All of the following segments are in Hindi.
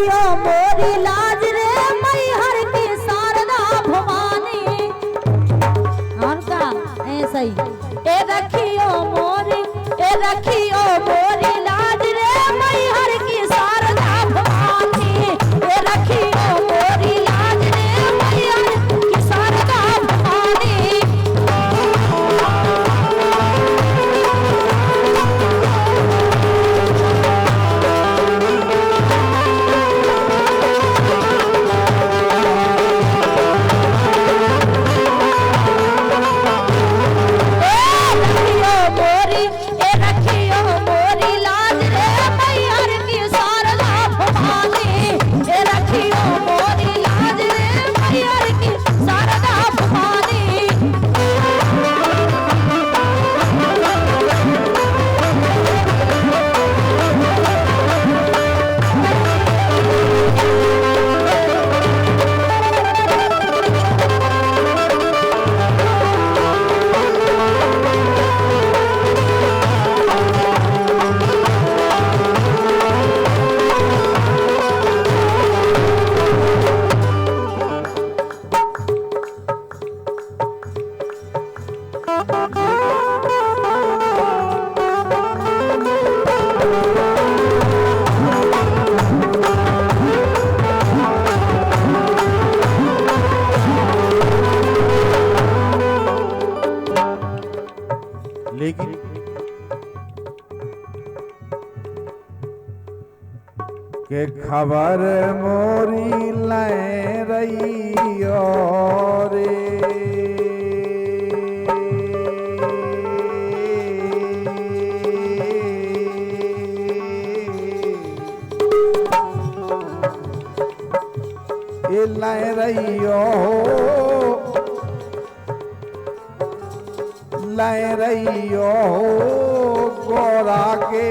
रखियो मोरी लाज रे मैहर की शारदा भवानी। और का ऐसा ही ए रखियो मोरी लाज रे मैहर की शारदा भवानी। ए रखियो मोरी लाज रे मैहर की शारदा भवानी। लेकिन के खबर मोरी ले रही रे। ये ले रही गोरा के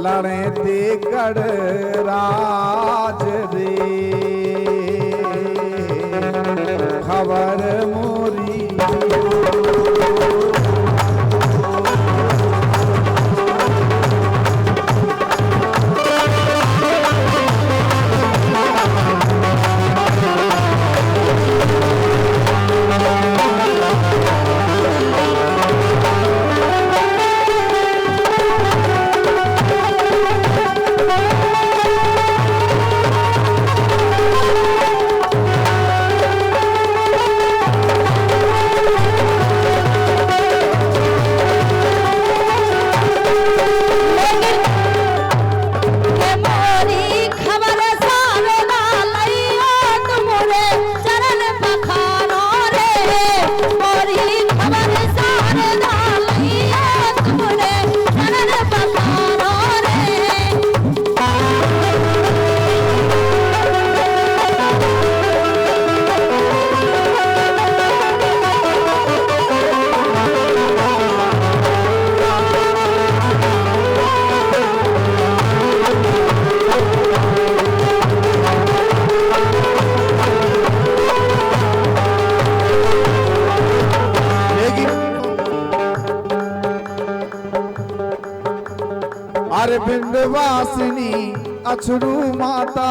लड़े दे गढ़राज रे। खबर मोरी अरे बिंदवासिनी अछरू माता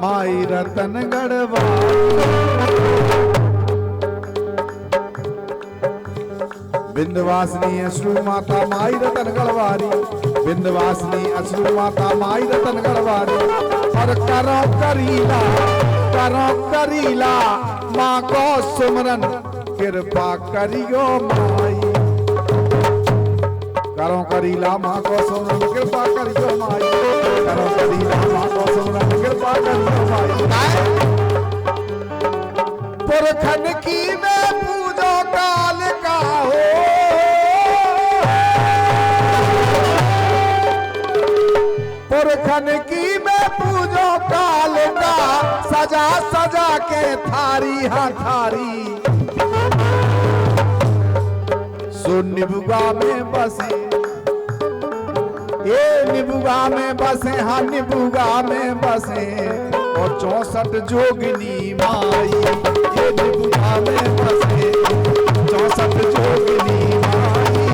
माई रतन गढ़वाली। बिंदवासिनी अछरू माता माई रतन गढ़वाली। बिंदवासिनी अछरू माता माई रतन गढ़वाली। और करो करीला माँ को सुमरन कृपा करियो माई। करो करीला माँ को सुमरन कृपा करियो माई। करो करीला माँ को सुमरन कृपा करियो माई। पुरखन की में पूजो काल का हो। पुरखन की में पूजो काल का सजा सजा के थारी हाँ थारी। सो निबुगा में बसे ये निबुगा में बसे हाँ निबुगा में बसे और 64 जोगिनी माई। ये निबुगा में बसे 64 जोगिनी माई।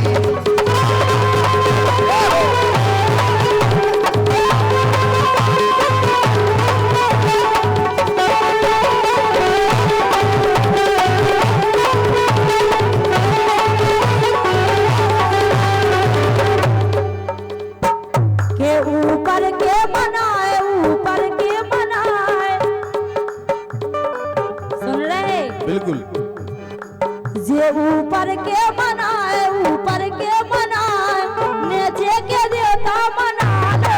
ये ऊपर के मनाए, ऊपर के मनाए, नीचे के देवता मना लो।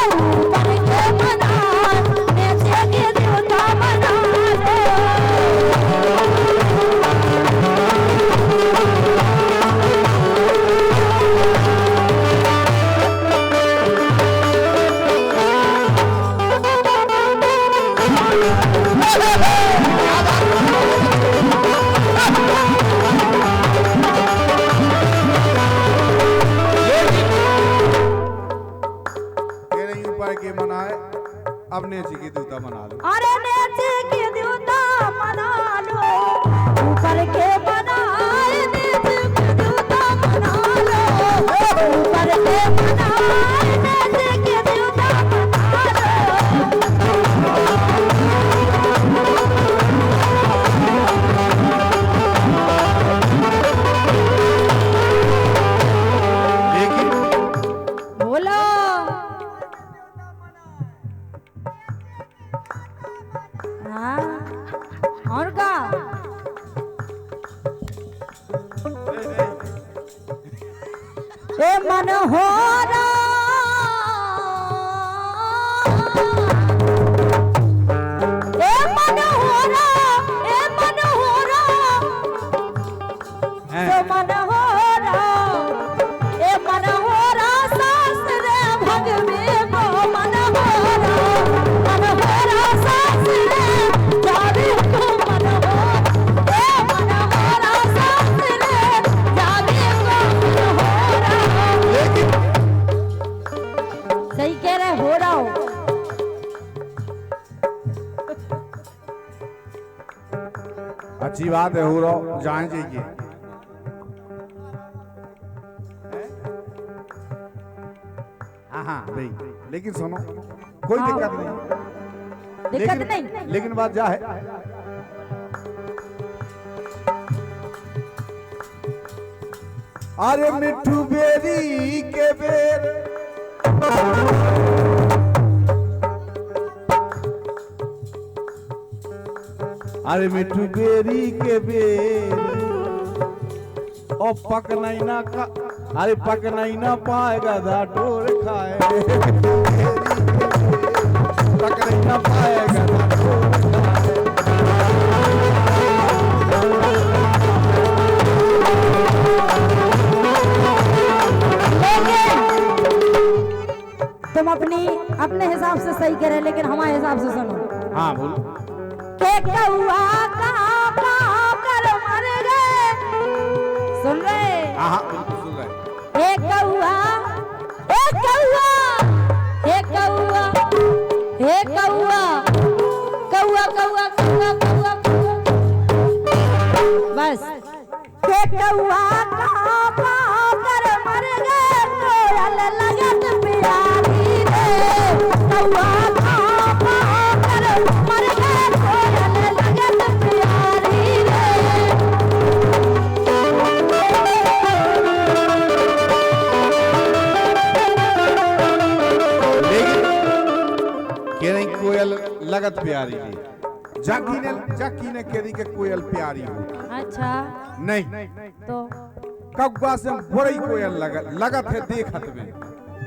ऊपर के मनाए, नीचे के देवता मना लो। के मनाए, अब नीचे के देवता मना लो। अरे नीचे के देवता मना लो, ऊपर के मनाए, नीचे के देवता मना लो। ऊपर के मनाए, नीचे के देवता मना लेकिन लो। बोलो हाँ, और का ए मन हो ए मन हो ए मन हो तो मन हो ए मन हो शास्त्र भगवे गो मन हो शास्त्र जावे को मन हो ए मन हो शास्त्र जावे को मन हो। लेकिन सही कह रहे हो रहा हो। अच्छी बात है, हो रहा जाए चाहिए। हाँ भाई, लेकिन सुनो, कोई दिक्कत नहीं। दिक्कत लेकिन, नहीं। लेकिन बात जा है, अरे मिठू बेरी के बेर अरे मिठू बेरी के बेर ओ पक नहीं ना खा, अरे पक नहीं ना पाएगा धाटोर खाए। पक नहीं ना पाएगा धाटोर तुम अपने हिसाब से सही कह रहे, लेकिन हमारे हिसाब से सुनो। हाँ बोलो। के कौआ कहाँ कर मर गए, सुन रहे? हाँ हाँ बिल्कुल सुन रहे। एक कौआ, एक कौआ, एक कौआ, एक कौआ, कौआ कौआ कौआ कौआ कौआ, बस। के कौआ कहाँ कर मर गए, कोयल लगत प्यारी रे। कौआ कहाँ कर मर गए, कोयल लगत प्यारी रे। कह रही कोयल लगत प्यारी थी, जाकी ने कह दी कि कोयल प्यारी हो। अच्छा नहीं, तो कौवा से बड़ी कोयल लगत है देखत में।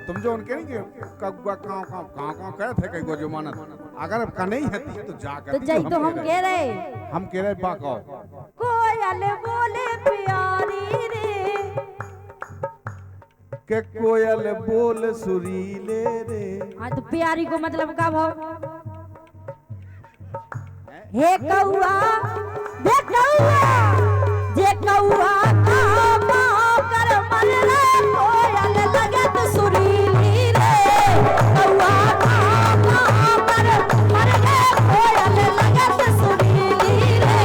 तुम जो उनके नहीं कि कौवा काव काव काव काव कहते थे कई गो जमानत, अगर अब का नहीं है तो जाकर तो जय तो हम कह रहे, हम कह रहे बाको कोयल बोले प्यारी रे, के कोयल बोल सुरीले रे। हाँ तो प्यारी को मतलब का भाव? हे कौआ, हे कौआ, जे कौआ काव काव कर मर रे, कोयल लगत सुरीली रे। कौआ काव काव कर मर रे, कोयल लगत सुरीली रे।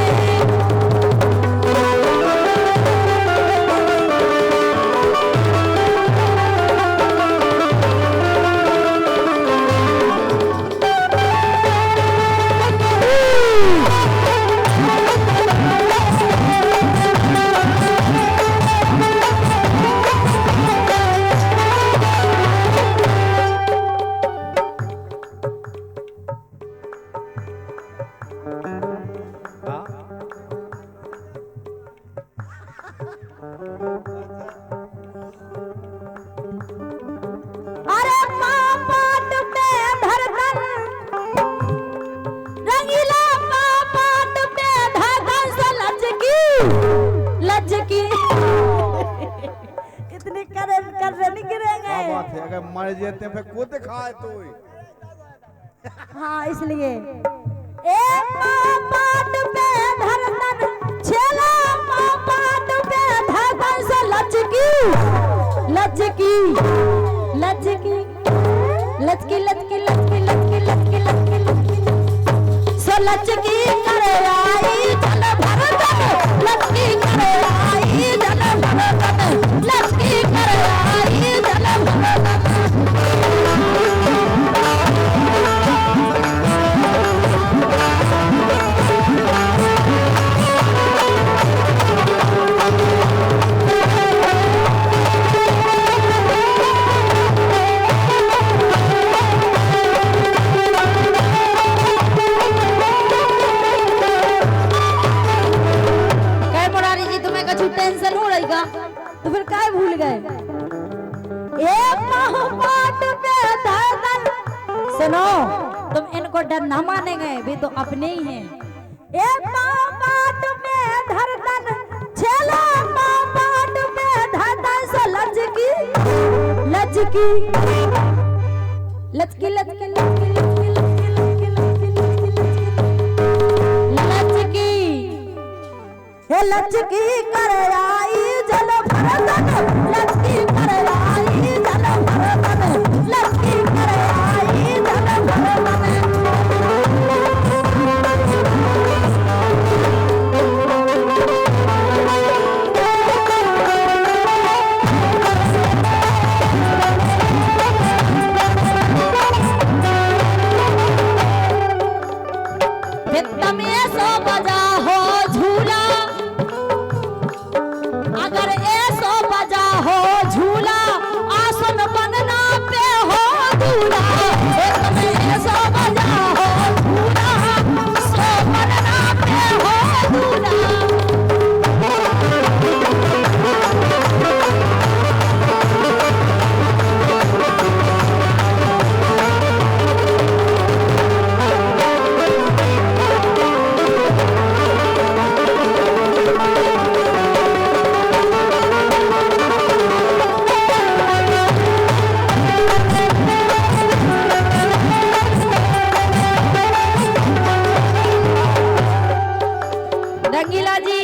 इतने करे कर नहीं गिरेंगे। क्या बात है, अगर मर जाते हैं फिर खुद खाए तो हाँ इसलिए ए पाट पे धरतन छेला पाट पे धरतन से लचकी लचकी लचकी लचकी लचकी लचकी लचकी लचकी लचकी लचकी सो लचकी करे आई जल भरतन लचकी करे आई जल भरतन लचकी करे आई जल भरतन। टेंशन हो रही का तो फिर काय भूल गए एक पाट पे धरतन। सुनो तुम इनको डर ना मानेंगे भी तो अपने ही हैं। एक पाट पे धरतन छेला पाट पे धरतन से लचकी लचकी लचकी लचकी लचकी लचकी लचकी लचकी हे लचकी करे आई जल भरतन लचकी करे आई जल भरतन लचकी करे आई जल भरतन। हितम ऐसो बजा हो झूला अगर ऐसो बजा हो झूला आसन बनना पे हो दूल्हा। हितम ऐसो बजा हो झूला सो बनना पे हो दूल्हा। रंगीला जी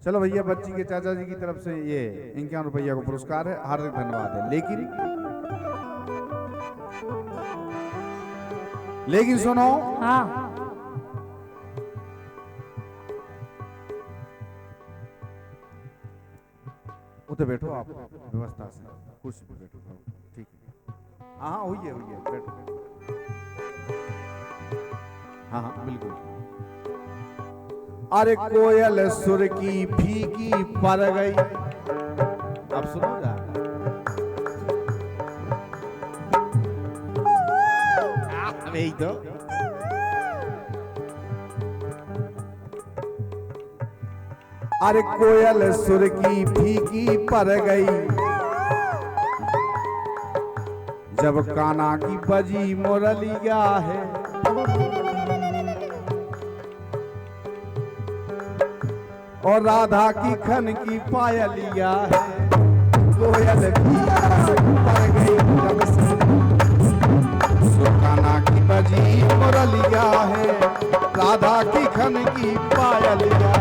चलो भैया बच्ची के चाचा जी की तरफ से ये 51 रुपया को पुरस्कार है, हार्दिक धन्यवाद है। लेकिन सुनो हाँ उधर बैठो आप व्यवस्था से कुर्सी पे बैठो, ठीक है। हाँ हुई है बैठो। हाँ हाँ बिल्कुल। अरे कोयल सुर की फीकी पर गई, अब सुनो जा। यही तो अरे कोयल सुर की फीकी पर गई जब काना की बजी मुरलिया है। और राधा की खन की पायलिया है। कोयल की पर गई जब से सुकाना की बजी मुरलिया है। राधा की खन की पायलिया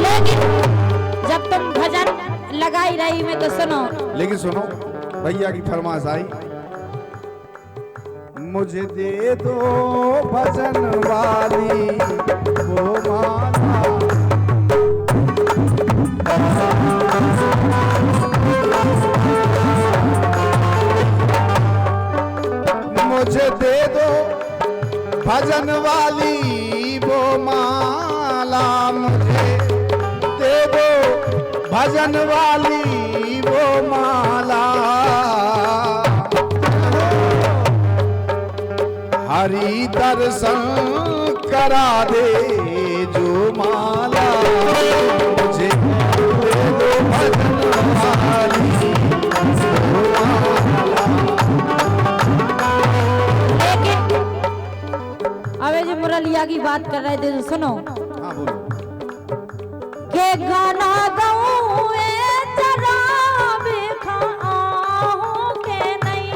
लेकिन जब तुम भजन लगाई रही में तो सुनो। लेकिन सुनो भैया की फरमाइश आई, मुझे दे दो भजन वाली वो माला। मुझे दे दो भजन वाली वो माला। मुझे दे दो भजन वाली वो माला हरि दर्शन करा दे जो माला मुझे दे दो भजन वाली वो माला। अबे जो मुरलिया की बात कर रहे थे तो सुनो। हाँ बोलो। के गाना गाऊं जरा आहो के नहीं,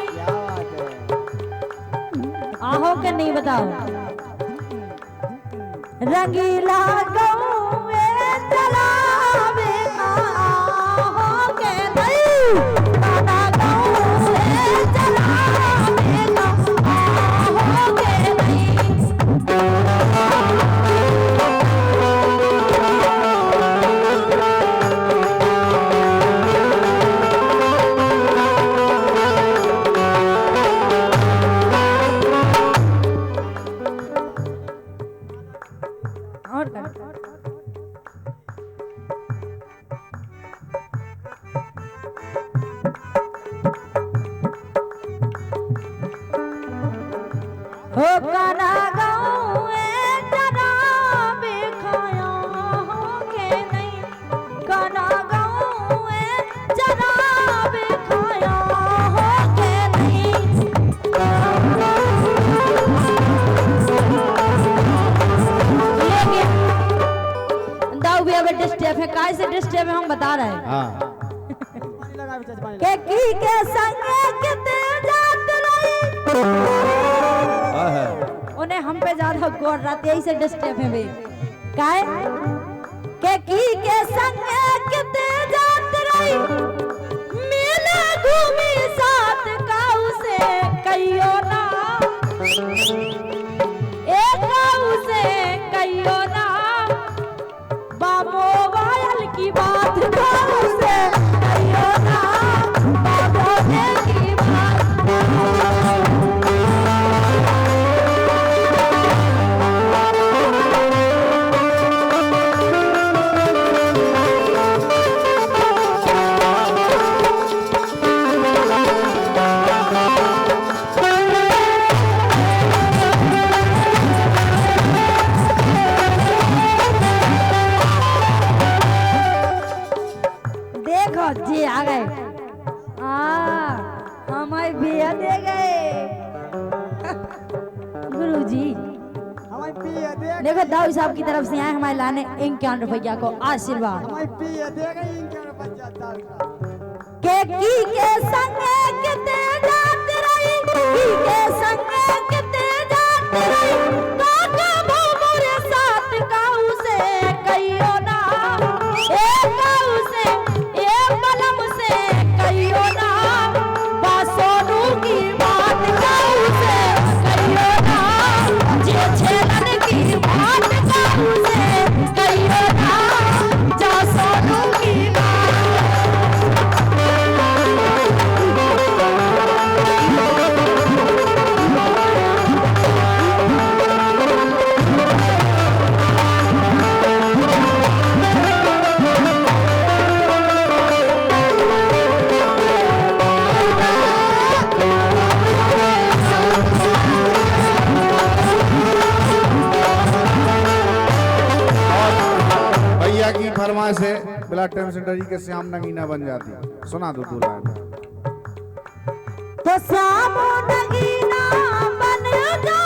आहो के नहीं बताओ। रंगीला गाऊं जरा आहो के नहीं, गाना गाऊं जरा आहो के नहीं। और हो गाना गाऊं जरा बेखाया के नहीं, गाना गाऊं जरा बेखाया के नहीं। दाऊ भी अब डिस्टर्ब है, काय से डिस्टर्ब है हम बता रहे हैं। हाँ के संगे कितने जात रही, उन्हें हम पे ज्यादा गौर रहती है, इसे डिस्टर्ब है वे काय के संगे कितने जात रही, मिले घूमी साथ काऊ से कहियो ना, एक काऊ से कहियो ना, बाबो वायल की बात काऊ से कहियो ना, बाबो की बात। जी आ गए, हमारे भैया दे गए गुरुजी। देखो दाऊ साहब की तरफ से आए हमारे लाने 51 रुपया को आशीर्वाद। के संगे कितने जात रही, के संगे कितने जात रही, काका मोरे साथ काऊ से कहियो ना, ए काऊ से बलम से कहियो ना, बासोनू की बात काऊ से कहियो ना, जे छेलन की बात काऊ से कहियो ना, जा सोनू की बात। की फरमाइश से ब्लड टेंशन के श्याम नगीना बन जाती। सुना दो 2 लाइन। तो श्याम नगीना बन जा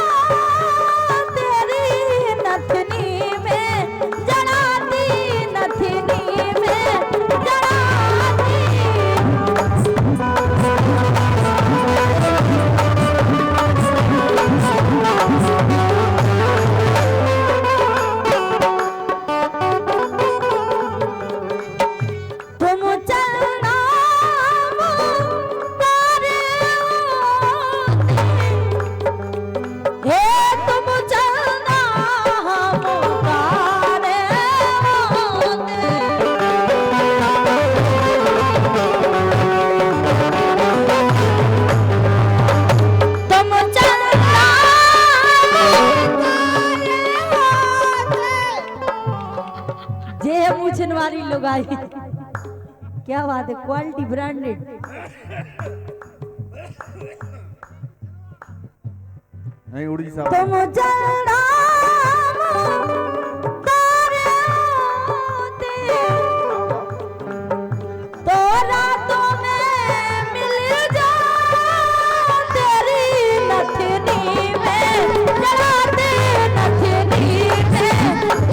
तेरी नथनी में जड़ाती, नथनी में जड़ाती। जे पूछन वाली लोग आई क्या बात है, क्वालिटी ब्रांडेड। नहीं उड़ीसा तुम जरा तारे होते तो रातों में मिल जाओ, तेरी नथनी में जलाते, नथनी में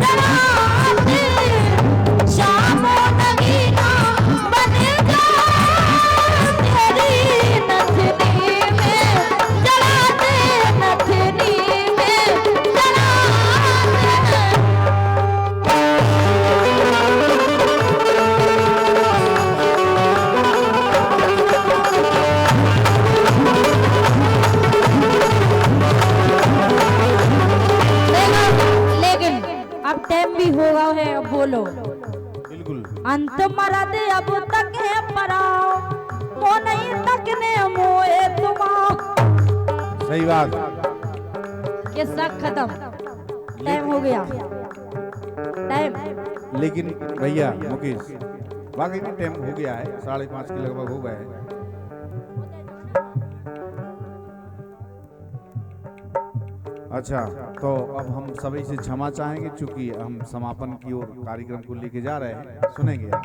जलाते, शामों नगीना बन जाओ, तेरी नथनी में जलाते, नथनी में जलाते। लेकिन अब टाइम भी हो गया है, अब बोलो। बिल्कुल अंत मरद अब तक है पराओ, वो नहीं तकने मोए तुमाओ। सही बात। किस्सा खत्म, टाइम हो गया, टाइम। लेकिन भैया मुकेश वाकई में टाइम हो गया है, 5:30 के लगभग हो गए हैं। अच्छा तो अब हम सभी से क्षमा चाहेंगे क्योंकि हम समापन की ओर कार्यक्रम को लेके जा रहे हैं, सुनेंगे आप।